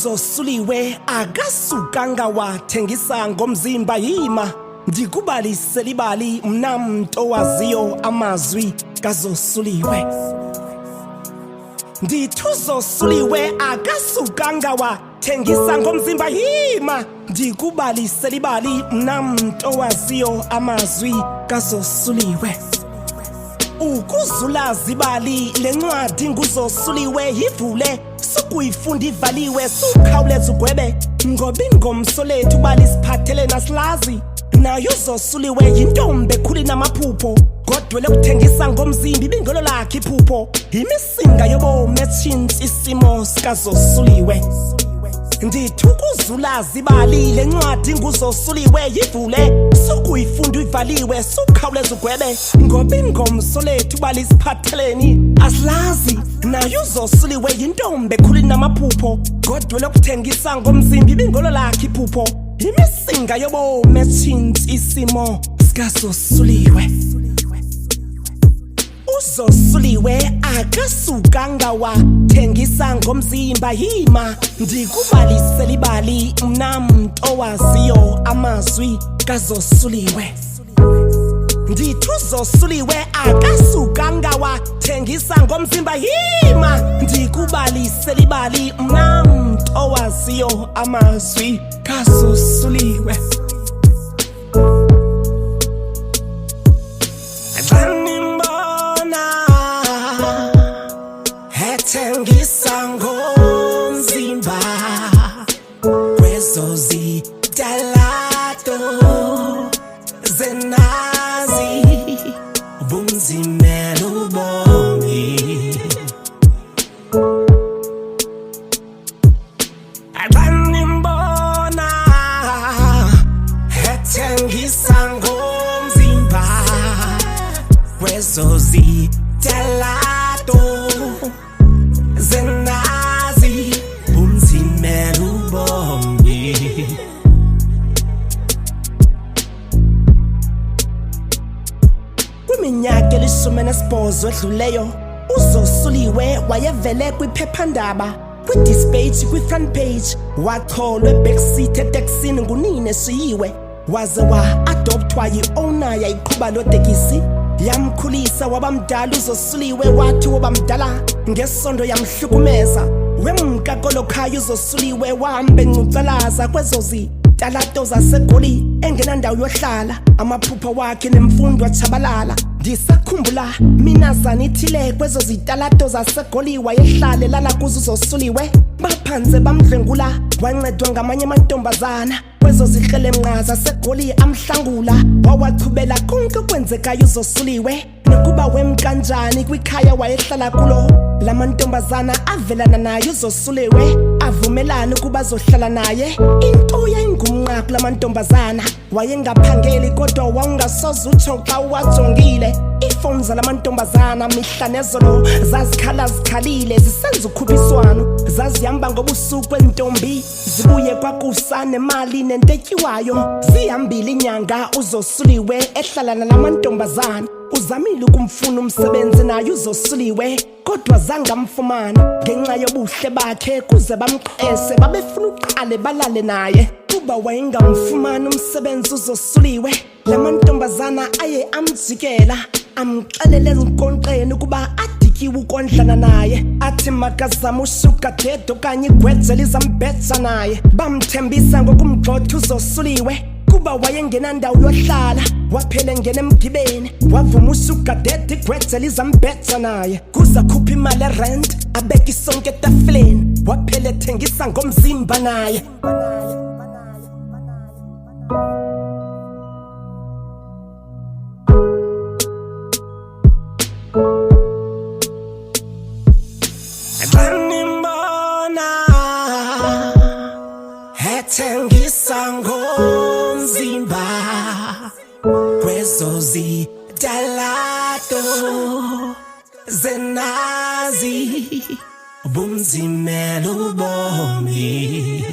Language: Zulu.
Zosuliwe akasukanga wathengisa ngomzimba yima ndikubalise libali mna muntu owaziyo amazwi kaZosuliwe. Ndithu Zosuliwe akasukanga wathengisa ngomzimba yima ndikubalise libali mna muntu owaziyo amazwi kaZosuliwe. Ukuzula zibali lencwadi nguZosuliwe yivule sukuyifunda ivaliwe sukhawuleza ugwebe ngoba ingomso lethu bali siphathele nasilazi nayo uZosuliwe yintombi ekhuli namaphupho kodwa lokuthengisa ngomzimba ibingolo lakhe iphupho imisinga yobomi etshintsha isimo sikaZosuliwe. Ndithu ukuzula zibali lencwadi nguZosuliwe yivule sukuyifunda ivaliwe sukhawuleza ugwebe ngoba ingomso lethu bali siphatheleni asilazi nayo uZosuliwe yintombi ekhuli namaphupho kodwa lokuthengisa ngomzimba ibingolo lakhe iphupho imisinga yobomi etshintsha isimo sikaZosuliwe. uZosuliwe akasukanga wathengisa ngomzimba yima ndikubalise libali mna muntu owaziyo amazwi kaZosuliwe. Ndithu uZosuliwe akasukanga wathengisa ngomzimba yima ndikubalise libali mna muntu owaziyo amazwi kaZosuliwe. Thengisa ngomzimba kwezozitalato zenazi bunzimela ubomi abanimbona thengisa ngomzimba kwezozitalato zenazi bunzimela ubomi. Kwiminyaka eli-18 edluleyo uZosuliwe wayevele kwiphephandaba kwi-dispatch kwi-front page watholwa ebackseat etekisini ngunine Siyiwe waze wa-adoptwa yi-owner yayiqhuba lo tekisi yamkhulisa wabamdala uZosuliwe wathi wabamdala ngesondo yamhlukumeza wemkakolo khaya uZosuliwe wahambe ncucalaza kwezozitalato zaseGoli engenandawo yohlala amaphupha wakhe nemfundo achabalala. Ndisakhumbula minazana ithile kwezozitalato zaseGoli wayehlale lala kuzo uZosuliwe baphanze bamdlwengula wancedwa ngamanye amantombazana kwezozikrelemnqa zaseGoli amhlangula wawachubela konke kwenzekayo uZosuliwe nokuba wemkanjani kwikhaya wayehlala kulo. Lamantombazana avelana naye uZosuliwe avumelana ukuba zohlala naye into yayingumnqa kulamantombazana wayengaphangeli kodwa wawungasoze utsho xa uwajongile. Iifowuni zalamantombazana mihla nezolo zazikhala zikhalile zisenza ukhuphiswano zazihamba ngobusuku entombi zibuye kwakusa nemali nentetyiwayo zihambile inyanga uZosuliwe ehlala nalamantombazana uzamile ukumfuna umsebenzi naye uZosuliwe kodwa zangamfumana ngenxa yobuhle bakhe kuze bamqese babefuna uqale balale naye kuba wayengamfumana umsebenzi uZosuliwe. Lamantombazana aye amjikela amxelele ezinkonqeni ukuba adikiwe ukondlana naye athi makazama usuka dedo kanye igwedzela izambetha naye bamthembisa ngokumgxotha uZosuliwe kuba wayengenandawo yohlala waphela engena emgibeni wavuma usuka dedo igwedzela izambetha naye kuza khupha imali erent abeka isonke etafuleni waphela ethengisa ngomzimba naye. Thengisa ngomzimba kwezozitalato zenazi bunzimela ubomi.